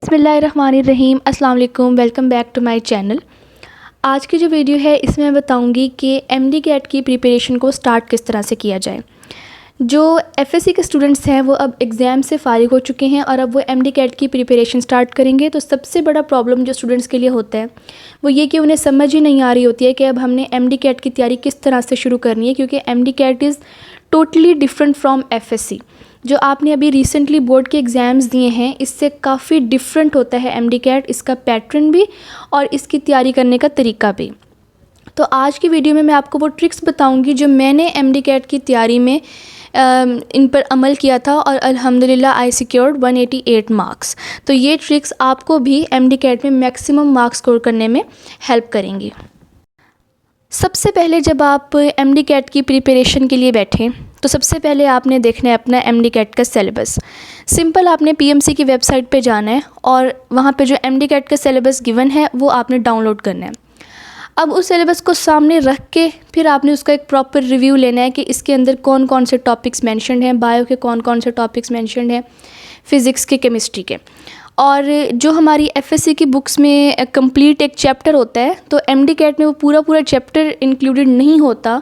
बिस्मिल्लाहिर्रहमानिर्रहीम। अस्सलाम वालेकुम, welcome back to my channel. आज की जो वीडियो है इसमें मैं बताऊंगी कि एमडी कैट की प्रिपरेशन को स्टार्ट किस तरह से किया जाए। जो एफएससी के स्टूडेंट्स हैं वो अब एग्ज़ाम से फ़ारिग हो चुके हैं और अब वो एमडी कैट की प्रिपरेशन स्टार्ट करेंगे। तो सबसे बड़ा प्रॉब्लम जो स्टूडेंट्स के लिए होता है वो ये कि उन्हें समझ ही नहीं आ रही होती है कि अब हमने एमडी कैट की तैयारी किस तरह से शुरू करनी है, क्योंकि MD CAT is totally different from FSC. जो आपने अभी रिसेंटली बोर्ड के एग्ज़ाम्स दिए हैं इससे काफ़ी डिफरेंट होता है एमडी कैट, इसका पैटर्न भी और इसकी तैयारी करने का तरीका भी। तो आज की वीडियो में मैं आपको वो ट्रिक्स बताऊंगी जो मैंने एमडी कैट की तैयारी में इन पर अमल किया था और अल्हम्दुलिल्लाह आई सिक्योर्ड 188 मार्क्स। तो ये ट्रिक्स आपको भी एमडी कैट में मैक्सिमम मार्क्स स्कोर करने में हेल्प करेंगी। सबसे पहले जब आप एमडी कैट की प्रिपरेशन के लिए बैठें तो सबसे पहले आपने देखना है अपना एमडी कैट का सिलेबस। सिंपल आपने पीएमसी की वेबसाइट पे जाना है और वहाँ पे जो एमडी कैट का सिलेबस गिवन है वो आपने डाउनलोड करना है। अब उस सिलेबस को सामने रख के फिर आपने उसका एक प्रॉपर रिव्यू लेना है कि इसके अंदर कौन कौन से टॉपिक्स मेंशन्ड हैं, बायो के कौन कौन से टॉपिक्स मेंशन्ड हैं, फ़िज़िक्स के, केमिस्ट्री के। और जो हमारी एफएससी की बुक्स में कंप्लीट एक चैप्टर होता है तो एमडी कैट में वो पूरा चैप्टर इंक्लूडेड नहीं होता,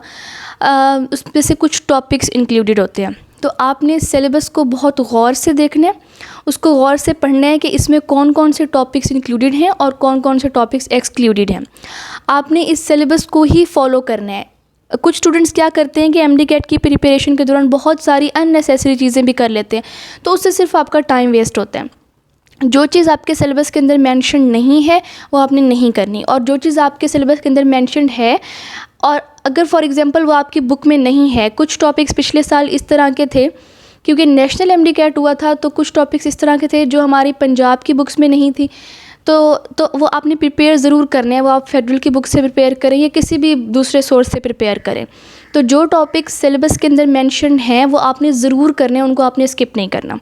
उसमें से कुछ टॉपिक्स इंक्लूडेड होते हैं। तो आपने सिलेबस को बहुत गौर से देखना है, उसको गौर से पढ़ना है कि इसमें कौन कौन से टॉपिक्स इंक्लूडेड हैं और कौन कौन से टॉपिक्स एक्सक्लूडेड हैं। आपने इस सिलेबस को ही फॉलो करना है। कुछ स्टूडेंट्स क्या करते हैं कि एमडी कैट की प्रिपरेशन के दौरान बहुत सारी अननेसेसरी चीज़ें भी कर लेते हैं, तो उससे सिर्फ आपका टाइम वेस्ट होता है। जो चीज़ आपके सिलेबस के अंदर मेंशन नहीं है वो आपने नहीं करनी, और जो चीज़ आपके सिलेबस के अंदर मेंशन है और अगर फॉर एग्जांपल वो आपकी बुक में नहीं है, कुछ टॉपिक्स पिछले साल इस तरह के थे क्योंकि नेशनल एमडी कैट हुआ था तो कुछ टॉपिक्स इस तरह के थे जो हमारी पंजाब की बुक्स में नहीं थी, तो वो आपने प्रिपेयर ज़रूर करने हैं। वो आप फेडरल की बुक से प्रिपेयर करें या किसी भी दूसरे सोर्स से प्रिपेयर करें। तो जो टॉपिक्स सिलेबस के अंदर मेंशन हैं वो आपने ज़रूर करने हैं, उनको आपने स्किप नहीं करना।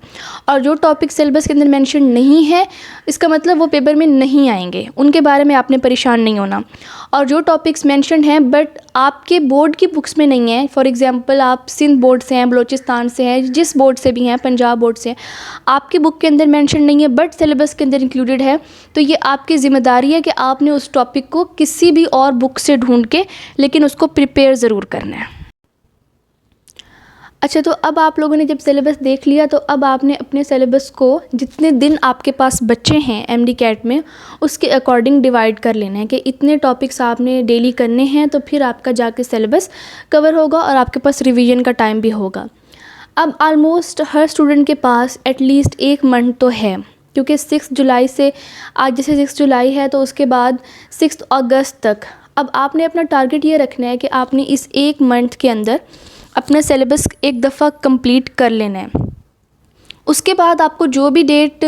और जो टॉपिक सिलेबस के अंदर मेंशन नहीं है इसका मतलब वो पेपर में नहीं आएंगे, उनके बारे में आपने परेशान नहीं होना। और जो टॉपिक्स मेंशन हैं बट आपके बोर्ड की बुक्स में नहीं है, फॉर एग्जांपल आप सिंध बोर्ड से हैं, बलूचिस्तान से हैं, जिस बोर्ड से भी हैं, पंजाब बोर्ड से, आपकी बुक के अंदर मेंशन नहीं है बट सिलेबस के अंदर इंक्लूडेड है, तो ये आपकी ज़िम्मेदारी है कि आपने उस टॉपिक को किसी भी और बुक से ढूंढ के लेकिन उसको प्रिपेयर ज़रूर करना है। अच्छा, तो अब आप लोगों ने जब सिलेबस देख लिया तो अब आपने अपने सिलेबस को जितने दिन आपके पास बच्चे हैं एमडी कैट में उसके अकॉर्डिंग डिवाइड कर लेना है कि इतने टॉपिक्स आपने डेली करने हैं, तो फिर आपका जाके सिलेबस कवर होगा और आपके पास रिवीजन का टाइम भी होगा। अब आलमोस्ट हर स्टूडेंट के पास एटलीस्ट 1 मंथ तो है, क्योंकि 6 जुलाई से आज जैसे 6 जुलाई है तो उसके बाद 6 अगस्त तक अब आपने अपना टारगेट ये रखना है कि आपने इस 1 मंथ के अंदर अपना सिलेबस एक दफ़ा कंप्लीट कर लेना है। उसके बाद आपको जो भी डेट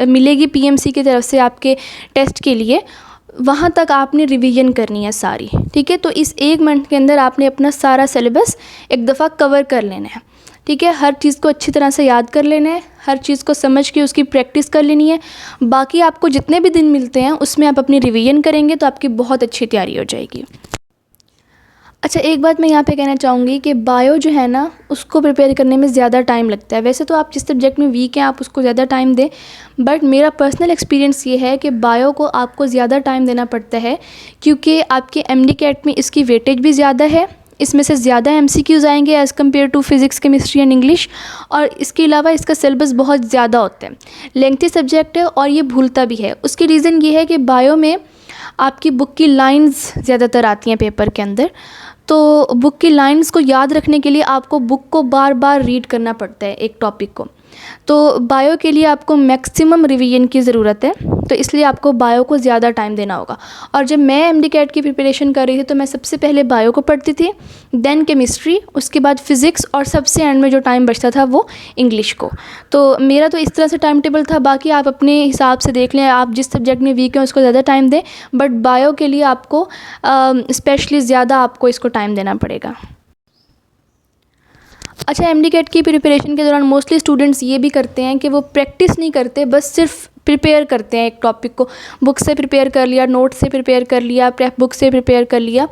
मिलेगी पीएमसी की तरफ से आपके टेस्ट के लिए, वहाँ तक आपने रिवीजन करनी है सारी, ठीक है। तो इस 1 मंथ के अंदर आपने अपना सारा सिलेबस एक दफ़ा कवर कर लेना है, ठीक है। हर चीज़ को अच्छी तरह से याद कर लेना है, हर चीज़ को समझ के उसकी प्रैक्टिस कर लेनी है। बाकी आपको जितने भी दिन मिलते हैं उसमें आप अपनी रिवीजन करेंगे तो आपकी बहुत अच्छी तैयारी हो जाएगी। अच्छा, एक बात मैं यहाँ पे कहना चाहूँगी कि बायो जो है ना उसको प्रिपेयर करने में ज़्यादा टाइम लगता है। वैसे तो आप जिस सब्जेक्ट में वीक हैं आप उसको ज़्यादा टाइम दें, बट मेरा पर्सनल एक्सपीरियंस ये है कि बायो को आपको ज़्यादा टाइम देना पड़ता है क्योंकि आपके एमडी कैट में इसकी वेटेज भी ज़्यादा है, इसमें से ज़्यादा एमसीक्यूज़ आएंगे as compare to physics, chemistry and English. और इसके अलावा इसका सिलेबस बहुत ज़्यादा होता है, लेंथी सब्जेक्ट है और ये भूलता भी है। उसकी रीज़न ये है कि बायो में आपकी बुक की लाइन्स ज़्यादातर आती हैं पेपर के अंदर, तो बुक की लाइंस को याद रखने के लिए आपको बुक को बार बार रीड करना पड़ता है एक टॉपिक को। तो बायो के लिए आपको मैक्सिमम रिवीजन की ज़रूरत है, तो इसलिए आपको बायो को ज़्यादा टाइम देना होगा। और जब मैं एमडी कैट की प्रिपरेशन कर रही थी तो मैं सबसे पहले बायो को पढ़ती थी, देन केमिस्ट्री, उसके बाद फ़िज़िक्स और सबसे एंड में जो टाइम बचता था वो इंग्लिश को। तो मेरा तो इस तरह से टाइम टेबल था। बाकी आप अपने हिसाब से देख लें, आप जिस सब्जेक्ट में वीक हैं उसको ज़्यादा टाइम दें, बट बायो के लिए आपको स्पेशली ज़्यादा आपको इसको टाइम देना पड़ेगा। अच्छा, एमडी कैट की प्रिपरेशन के दौरान मोस्टली स्टूडेंट्स ये भी करते हैं कि वो प्रैक्टिस नहीं करते, बस सिर्फ प्रिपेयर करते हैं एक टॉपिक को, बुक से प्रिपेयर कर लिया, नोट से प्रिपेयर कर लिया, प्रेप बुक से प्रिपेयर कर लिया,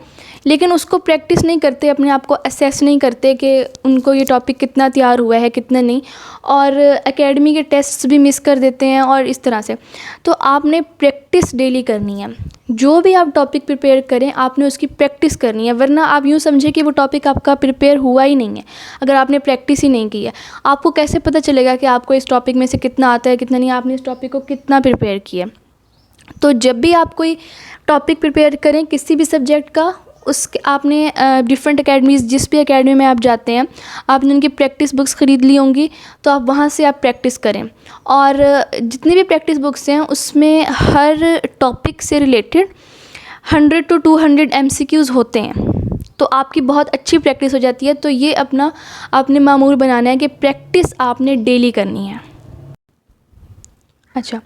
लेकिन उसको प्रैक्टिस नहीं करते, अपने आप को असेस नहीं करते कि उनको ये टॉपिक कितना तैयार हुआ है कितना नहीं, और एकेडमी के टेस्ट्स भी मिस कर देते हैं और इस तरह से। तो आपने प्रैक्टिस डेली करनी है, जो भी आप टॉपिक प्रिपेयर करें आपने उसकी प्रैक्टिस करनी है, वरना आप यूँ समझे कि वो टॉपिक आपका प्रिपेयर हुआ ही नहीं है अगर आपने प्रैक्टिस ही नहीं की है। आपको कैसे पता चलेगा कि आपको इस टॉपिक में से कितना आता है कितना नहीं, आपने इस टॉपिक को कितना प्रिपेयर किया। तो जब भी आप कोई टॉपिक प्रिपेयर करें किसी भी सब्जेक्ट का, उसके आपने डिफरेंट एकेडमीज़, जिस भी एकेडमी में आप जाते हैं आपने उनकी प्रैक्टिस बुक्स ख़रीद ली होंगी, तो आप वहाँ से आप प्रैक्टिस करें। और जितनी भी प्रैक्टिस बुक्स हैं उसमें हर टॉपिक से रिलेटेड 100 to 200 MCQs होते हैं, तो आपकी बहुत अच्छी प्रैक्टिस हो जाती है। तो ये अपना आपने मामूल बनाना है कि प्रैक्टिस आपने डेली करनी है। अच्छा,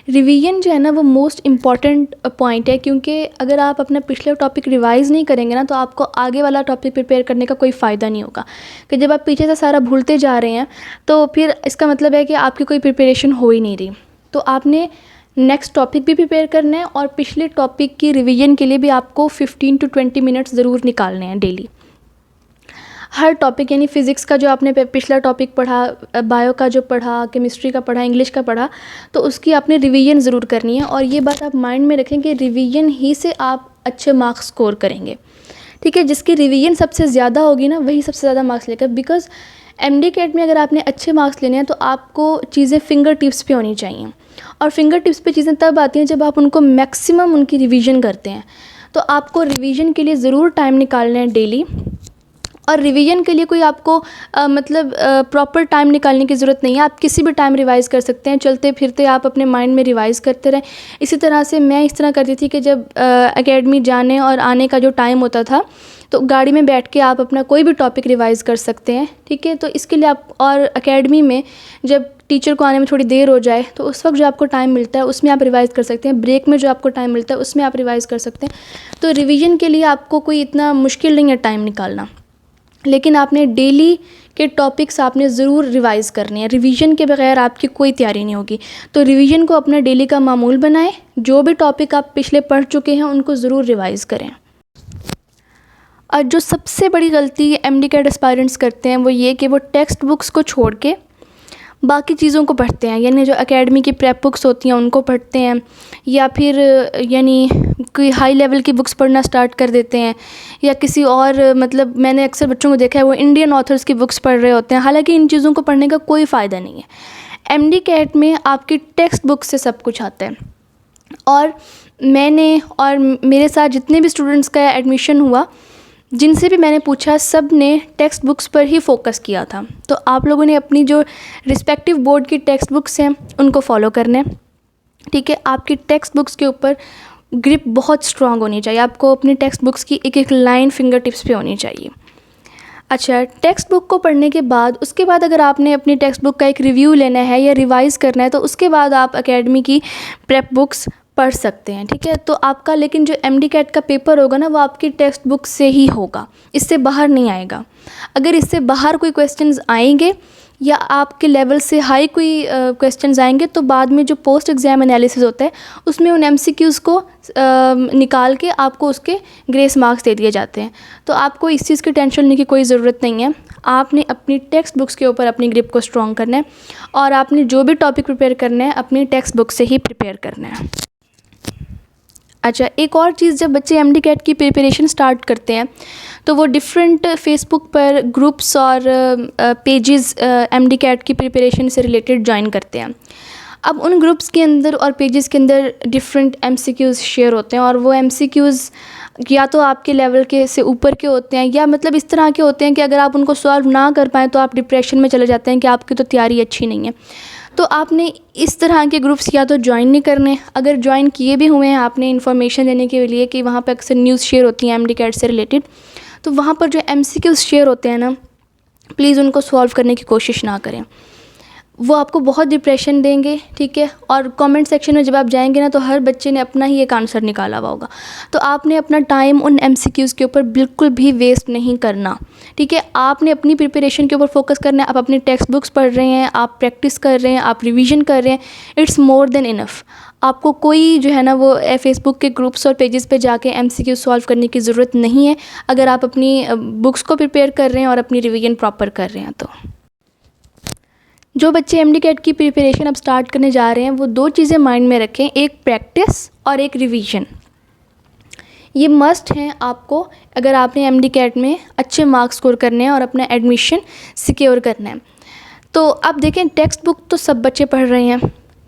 रिवीजन जो है ना वो मोस्ट इम्पॉर्टेंट पॉइंट है, क्योंकि अगर आप अपना पिछले टॉपिक रिवाइज़ नहीं करेंगे ना तो आपको आगे वाला टॉपिक प्रिपेयर करने का कोई फ़ायदा नहीं होगा। कि जब आप पीछे से सारा भूलते जा रहे हैं तो फिर इसका मतलब है कि आपकी कोई प्रिपरेशन हो ही नहीं रही। तो आपने नेक्स्ट टॉपिक भी प्रिपेयर करना है और पिछले टॉपिक की रिवीजन के लिए भी आपको 15 to 20 मिनट्स ज़रूर निकालने हैं डेली। हर टॉपिक, यानी फ़िज़िक्स का जो आपने पिछला टॉपिक पढ़ा, बायो का जो पढ़ा, केमिस्ट्री का पढ़ा, इंग्लिश का पढ़ा, तो उसकी आपने रिवीजन ज़रूर करनी है। और ये बात आप माइंड में रखें कि रिवीजन ही से आप अच्छे मार्क्स स्कोर करेंगे, ठीक है। जिसकी रिवीजन सबसे ज़्यादा होगी ना वही सबसे ज़्यादा मार्क्स लेगा। बिकॉज़ MD कैट में अगर आपने अच्छे मार्क्स लेने हैं तो आपको चीज़ें फिंगर टिप्स पे होनी चाहिए, और फिंगर टिप्स पे चीज़ें तब आती हैं जब आप उनको मैक्सिमम उनकी रिवीजन करते हैं। तो आपको रिवीजन के लिए ज़रूर टाइम निकालना है डेली। और रिवीजन के लिए कोई आपको प्रॉपर टाइम निकालने की ज़रूरत नहीं है, आप किसी भी टाइम रिवाइज़ कर सकते हैं, चलते फिरते आप अपने माइंड में रिवाइज़ करते रहें। इसी तरह से मैं इस तरह करती थी कि जब एकेडमी जाने और आने का जो टाइम होता था तो गाड़ी में बैठ के आप अपना कोई भी टॉपिक रिवाइज़ कर सकते हैं, ठीक है। तो इसके लिए आप, और एकेडमी में जब टीचर को आने में थोड़ी देर हो जाए तो उस वक्त जो आपको टाइम मिलता है उसमें आप रिवाइज़ कर सकते हैं, ब्रेक में जो आपको टाइम मिलता है उसमें आप रिवाइज़ कर सकते हैं। तो रिवीजन के लिए आपको कोई इतना मुश्किल नहीं है टाइम निकालना, लेकिन आपने डेली के टॉपिक्स आपने ज़रूर रिवाइज़ करने हैं। रिवीजन के बगैर आपकी कोई तैयारी नहीं होगी। तो रिवीजन को अपना डेली का मामूल बनाएं, जो भी टॉपिक आप पिछले पढ़ चुके हैं उनको ज़रूर रिवाइज़ करें। और जो सबसे बड़ी गलती MD कैट एस्पायरेंट्स करते हैं वो ये कि वो टेक्स्ट बुक्स को छोड़ के बाकी चीज़ों को पढ़ते हैं, यानी जो एकेडमी की प्रेप बुक्स होती हैं उनको पढ़ते हैं, या फिर यानी कोई हाई लेवल की बुक्स पढ़ना स्टार्ट कर देते हैं, या किसी और मैंने अक्सर बच्चों को देखा है वो इंडियन ऑथर्स की बुक्स पढ़ रहे होते हैं। हालांकि इन चीज़ों को पढ़ने का कोई फ़ायदा नहीं है। MD कैट में आपकी टेक्स्ट बुक से सब कुछ आता है। और मैंने और मेरे साथ जितने भी स्टूडेंट्स का एडमिशन हुआ, जिनसे भी मैंने पूछा, सब ने टेक्स्ट बुक्स पर ही फोकस किया था। तो आप लोगों ने अपनी जो रिस्पेक्टिव बोर्ड की टेक्स्ट बुक्स हैं उनको फॉलो करना है, ठीक है। आपकी टेक्स्ट बुक्स के ऊपर ग्रिप बहुत स्ट्रांग होनी चाहिए, आपको अपनी टेक्स्ट बुक्स की एक एक लाइन फिंगर टिप्स पे होनी चाहिए। अच्छा, टेक्स्ट बुक को पढ़ने के बाद उसके बाद अगर आपने अपनी टेक्स्ट बुक का एक रिव्यू लेना है या रिवाइज़ करना है तो उसके बाद आप एकेडमी की प्रेप बुक्स पढ़ सकते हैं, ठीक है। तो आपका लेकिन जो MD कैट का पेपर होगा ना वो आपकी टेक्स्ट बुक से ही होगा, इससे बाहर नहीं आएगा। अगर इससे बाहर कोई क्वेश्चंस आएंगे या आपके लेवल से हाई कोई क्वेश्चंस आएंगे तो बाद में जो पोस्ट एग्ज़ाम एनालिसिस होता है उसमें उन MCQs को निकाल के आपको उसके ग्रेस मार्क्स दे दिए जाते हैं। तो आपको इस चीज़ की टेंशन लेने की कोई ज़रूरत नहीं है। आपने अपनी टेक्स्ट बुक्स के ऊपर अपनी ग्रिप को स्ट्रॉन्ग करना है, और आपने जो भी टॉपिक प्रिपेयर करना है अपनी टेक्स्ट बुक से ही प्रिपेयर करना है। अच्छा, एक और चीज़, जब बच्चे MD कैट की प्रिपरेशन स्टार्ट करते हैं तो वो डिफरेंट फेसबुक पर ग्रुप्स और पेजेस MD कैट की प्रिपरेशन से रिलेटेड ज्वाइन करते हैं। अब उन ग्रुप्स के अंदर और पेजेस के अंदर डिफरेंट MCQs शेयर होते हैं, और वो MCQs या तो आपके लेवल के से ऊपर के होते हैं या इस तरह के होते हैं कि अगर आप उनको सॉल्व ना कर पाएँ तो आप डिप्रेशन में चले जाते हैं कि आपकी तो तैयारी अच्छी नहीं है। तो आपने इस तरह के ग्रुप्स या तो ज्वाइन नहीं करने, अगर ज्वाइन किए भी हुए हैं आपने इन्फॉर्मेशन देने के लिए कि वहाँ पर अक्सर न्यूज़ शेयर होती हैं MD कैट से रिलेटेड, तो वहाँ पर जो MCQs शेयर होते हैं ना, प्लीज़ उनको सॉल्व करने की कोशिश ना करें। वो आपको बहुत डिप्रेशन देंगे, ठीक है। और कमेंट सेक्शन में जब आप जाएंगे ना, तो हर बच्चे ने अपना ही एक आंसर निकाला हुआ होगा। तो आपने अपना टाइम उन MCQs के ऊपर बिल्कुल भी वेस्ट नहीं करना, ठीक है। आपने अपनी प्रिपरेशन के ऊपर फोकस करना है। आप अपनी टेक्स्ट बुक्स पढ़ रहे हैं, आप प्रैक्टिस कर रहे हैं, आप रिवीजन कर रहे हैं, इट्स मोर देन इनफ। आपको कोई जो है ना वो फेसबुक के ग्रुप्स और पेजेस पे जाके MCQ सॉल्व करने की ज़रूरत नहीं है, अगर आप अपनी बुक्स को प्रिपेयर कर रहे हैं और अपनी रिवीजन प्रॉपर कर रहे हैं। तो जो बच्चे MD-CAT की प्रिपरेशन अब स्टार्ट करने जा रहे हैं, वो 2 चीज़ें माइंड में रखें, एक प्रैक्टिस और एक रिवीजन। ये मस्ट हैं आपको, अगर आपने MD-CAT में अच्छे मार्क्स स्कोर करने हैं और अपना एडमिशन सिक्योर करना है। तो अब देखें, टेक्स्ट बुक तो सब बच्चे पढ़ रहे हैं,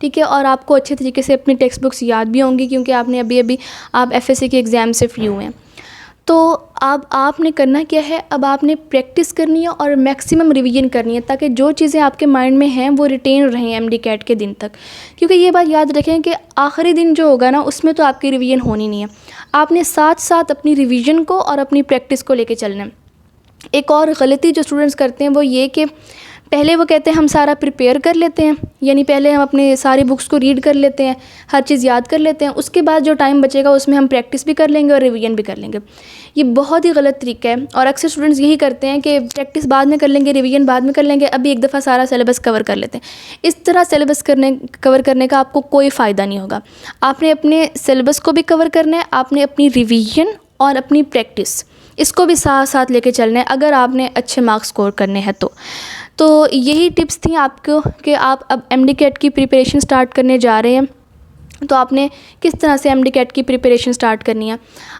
ठीक है। और आपको अच्छे तरीके से अपनी टेक्स्ट बुक्स याद भी होंगी, क्योंकि आपने अभी आप FSC के एग्ज़ाम से फ्री हुए हैं। तो अब आपने करना क्या है, अब आपने प्रैक्टिस करनी है और मैक्सिमम रिवीजन करनी है, ताकि जो चीज़ें आपके माइंड में हैं वो रिटेन रहें MD-CAT के दिन तक। क्योंकि ये बात याद रखें कि आखिरी दिन जो होगा ना, उसमें तो आपकी रिवीजन होनी नहीं है। आपने साथ साथ अपनी रिवीजन को और अपनी प्रैक्टिस को लेके चलना है। एक और गलती जो स्टूडेंट्स करते हैं वो ये कि पहले वो कहते हैं हम सारा प्रिपेयर कर लेते हैं, यानी पहले हम अपने सारी बुक्स को रीड कर लेते हैं, हर चीज़ याद कर लेते हैं, उसके बाद जो टाइम बचेगा उसमें हम प्रैक्टिस भी कर लेंगे और रिवीजन भी कर लेंगे। ये बहुत ही गलत तरीका है, और अक्सर स्टूडेंट्स यही करते हैं कि प्रैक्टिस बाद में कर लेंगे, रिवीजन बाद में कर लेंगे, अभी एक दफ़ा सारा सिलेबस कवर कर लेते हैं। इस तरह सिलेबस कवर करने का आपको कोई फ़ायदा नहीं होगा। आपने अपने सिलेबस को भी कवर करना है, आपने अपनी रिवीजन और अपनी प्रैक्टिस इसको भी साथ साथ लेके चलना है, अगर आपने अच्छे मार्क्स स्कोर करने हैं तो यही टिप्स थी आपको कि आप अब MD-CAT की प्रिपरेशन स्टार्ट करने जा रहे हैं, तो आपने किस तरह से MD-CAT की प्रिपरेशन स्टार्ट करनी है।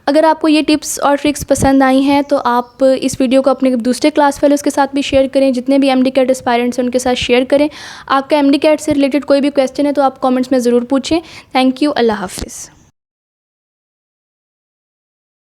अगर आपको ये टिप्स और ट्रिक्स पसंद आई हैं तो आप इस वीडियो को अपने दूसरे क्लास फेलोज़ के साथ भी शेयर करें, जितने भी MD-CAT एस्पायरेंट्स हैं उनके साथ शेयर करें। आपका MD-CAT से रिलेटेड कोई भी क्वेश्चन है तो आप कमेंट्स में ज़रूर पूछें। Thank you. अल्लाह हाफ़िज़।